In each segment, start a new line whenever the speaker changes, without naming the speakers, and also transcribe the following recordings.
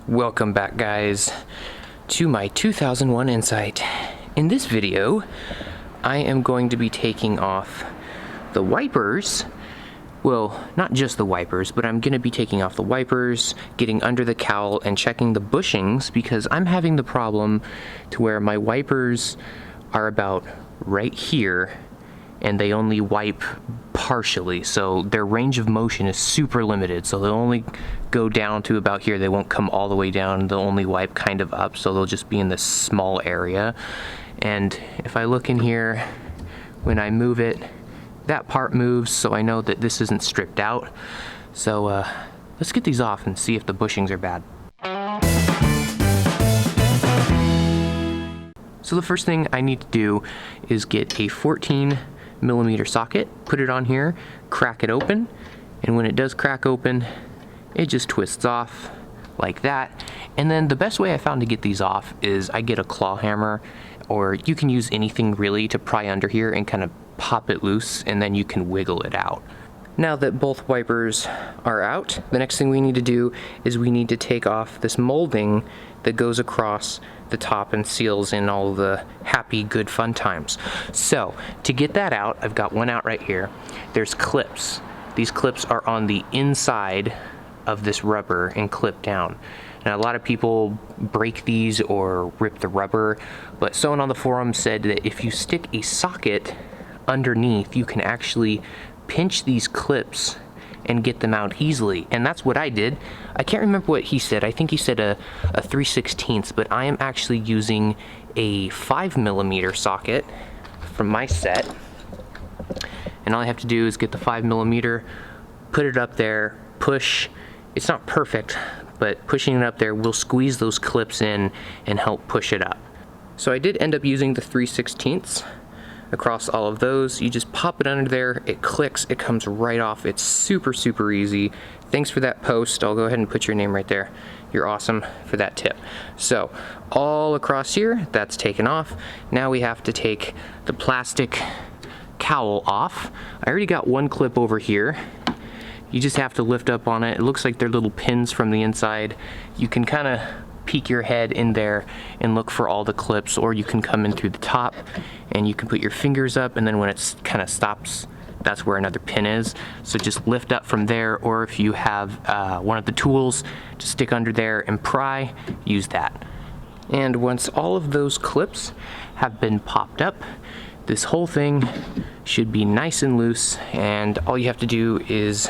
Welcome back, guys, to my 2001 Insight. In this video, I am going to be taking off the wipers. Well, not just the wipers, but I'm going to be taking off the wipers, getting under the cowl, and checking the bushings, because I'm having the problem to where my wipers are about right here, and they only wipe partially, so their range of motion is super limited. So they'll only go down to about here. They won't come all the way down. They'll only wipe kind of up, so they'll just be in this small area. And if I look in here, when I move it, that part moves, so I know that this isn't stripped out. So let's get these off and see if the bushings are bad. So the first thing I need to do is get a 14mm socket, put it on here, crack it open, and when it does crack open, it just twists off like that. And then the best way I found to get these off is I get a claw hammer, or you can use anything really to pry under here and kind of pop it loose, and then you can wiggle it out. Now that both wipers are out, the next thing we need to do is we need to take off this molding that goes across the top and seals in all the happy, good, fun times. So to get that out, I've got one out right here. There's clips. These clips are on the inside of this rubber and clip down. Now, a lot of people break these or rip the rubber, but someone on the forum said that if you stick a socket underneath, you can actually pinch these clips and get them out easily, and that's what I did. I can't remember what he said. I think he said a 3/16, but I am actually using a 5mm socket from my set, and all I have to do is get the 5mm, put it up there, push. It's not perfect, but pushing it up there will squeeze those clips in and help push it up. So I did end up using the 3/16 across all of those. You just pop it under there, it clicks, it comes right off. It's super, super easy. Thanks for that post. I'll go ahead and put your name right there. You're awesome for that tip. So all across here, that's taken off. Now we have to take the plastic cowl off. I already got one clip over here. You just have to lift up on it. It looks like they're little pins from the inside. You can kind of peek your head in there and look for all the clips, or you can come in through the top and you can put your fingers up, and then when it kind of stops, that's where another pin is. So just lift up from there, or if you have one of the tools to stick under there and pry, use that. And once all of those clips have been popped up, this whole thing should be nice and loose, and all you have to do is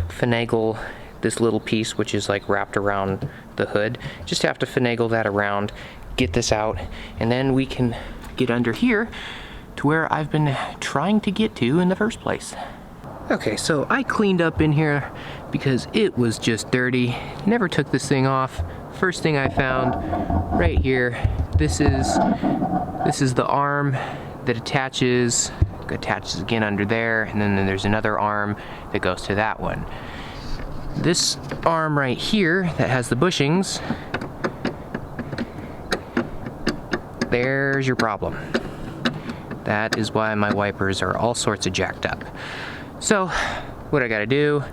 finagle this little piece, which is like wrapped around the hood. Just have to finagle that around, get this out, and then we can get under here to where I've been trying to get to in the first place. Okay, so I cleaned up in here because it was just dirty. Never took this thing off. First thing I found right here, this is the arm that attaches again under there, and then there's another arm that goes to that one. This arm right here that has the bushings, there's your problem. That is why my wipers are all sorts of jacked up. So what I gotta do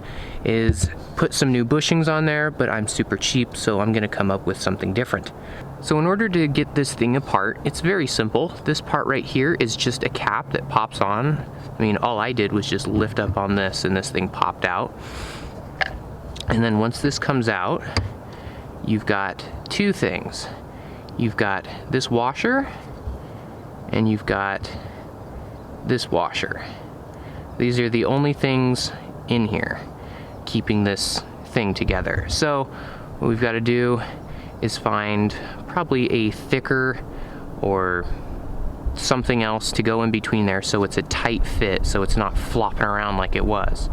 is put some new bushings on there, but I'm super cheap, so I'm gonna come up with something different. So in order to get this thing apart, it's very simple. This part right here is just a cap that pops on. I mean, all I did was just lift up on this and this thing popped out. And then once this comes out, you've got two things. You've got this washer, and you've got this washer. These are the only things in here keeping this thing together. So what we've got to do is find probably a thicker or something else to go in between there so it's a tight fit, so it's not flopping around like it was.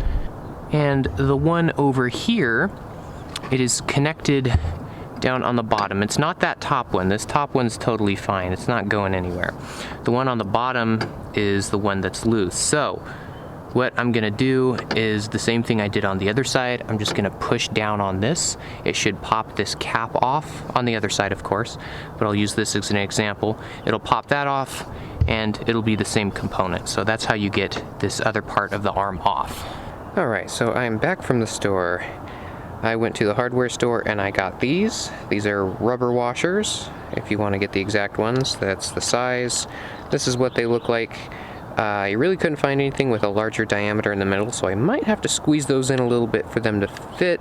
And the one over here, it is connected down on the bottom. It's not that top one. This top one's totally fine. It's not going anywhere. The one on the bottom is the one that's loose. So what I'm gonna do is the same thing I did on the other side. I'm just gonna push down on this. It should pop this cap off on the other side, of course, but I'll use this as an example. It'll pop that off, and it'll be the same component. So that's how you get this other part of the arm off. Alright, so I'm back from the store. I went to the hardware store and I got these. These are rubber washers. If you want to get the exact ones, that's the size. This is what they look like. I really couldn't find anything with a larger diameter in the middle, so I might have to squeeze those in a little bit for them to fit,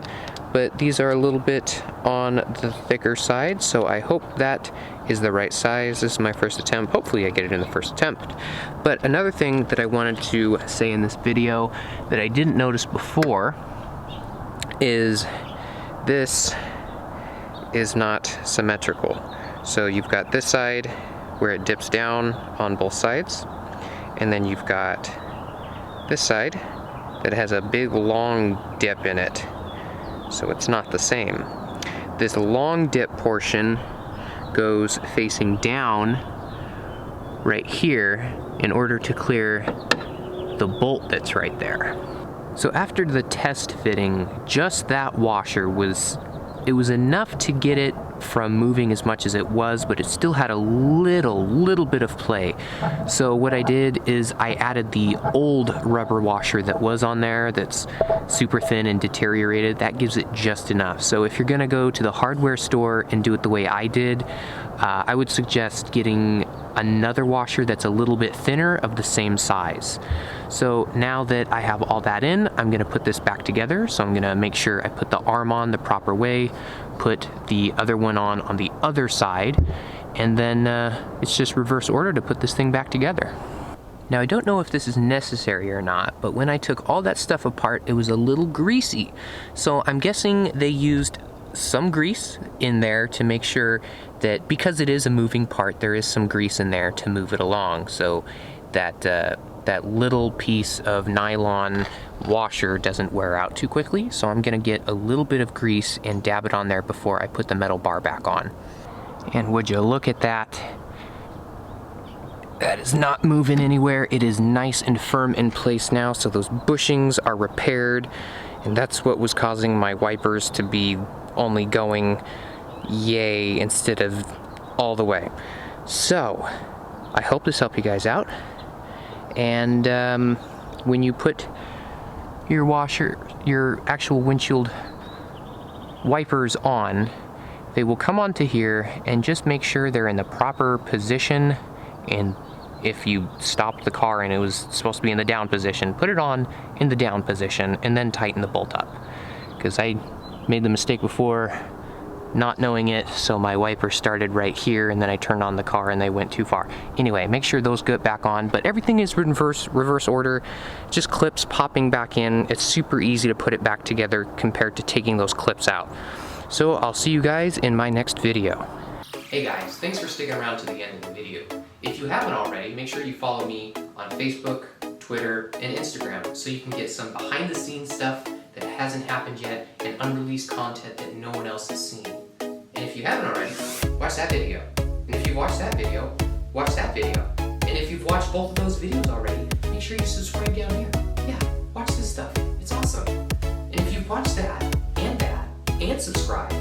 but these are a little bit on the thicker side, so I hope that is the right size. This is my first attempt. Hopefully I get it in the first attempt. But another thing that I wanted to say in this video that I didn't notice before is this is not symmetrical. So you've got this side where it dips down on both sides, and then you've got this side that has a big long dip in it. So it's not the same. This long dip portion goes facing down right here in order to clear the bolt that's right there. So after the test fitting, just that washer was enough to get it from moving as much as it was, but it still had a little bit of play. So what I did is I added the old rubber washer that was on there that's super thin and deteriorated. That gives it just enough. So if you're gonna go to the hardware store and do it the way I did, I would suggest getting another washer that's a little bit thinner of the same size. So now that I have all that in, I'm gonna put this back together. So I'm gonna make sure I put the arm on the proper way, put the other one on the other side, and then it's just reverse order to put this thing back together. Now I don't know if this is necessary or not, but when I took all that stuff apart, it was a little greasy. So I'm guessing they used some grease in there to make sure that, because it is a moving part, there is some grease in there to move it along, so that that little piece of nylon washer doesn't wear out too quickly. So I'm gonna get a little bit of grease and dab it on there before I put the metal bar back on. And would you look at that? That is not moving anywhere. It is nice and firm in place now, so those bushings are repaired, and that's what was causing my wipers to be only going yay instead of all the way. So I hope this helped you guys out. And when you put your washer, your actual windshield wipers on, they will come onto here, and just make sure they're in the proper position. And if you stopped the car and it was supposed to be in the down position, put it on in the down position and then tighten the bolt up. Because I made the mistake before not knowing it, so my wiper started right here and then I turned on the car and they went too far. Anyway, make sure those get back on, but everything is reverse order, just clips popping back in. It's super easy to put it back together compared to taking those clips out. So I'll see you guys in my next video. Hey guys, thanks for sticking around to the end of the video. If you haven't already, make sure you follow me on Facebook, Twitter, and Instagram so you can get some behind the scenes stuff that hasn't happened yet and unreleased content that no one else has seen. And if you haven't already, watch that video. And if you watched that video, watch that video. And if you've watched both of those videos already, make sure you subscribe down here. Yeah, watch this stuff. It's awesome. And if you've watched that, and subscribe,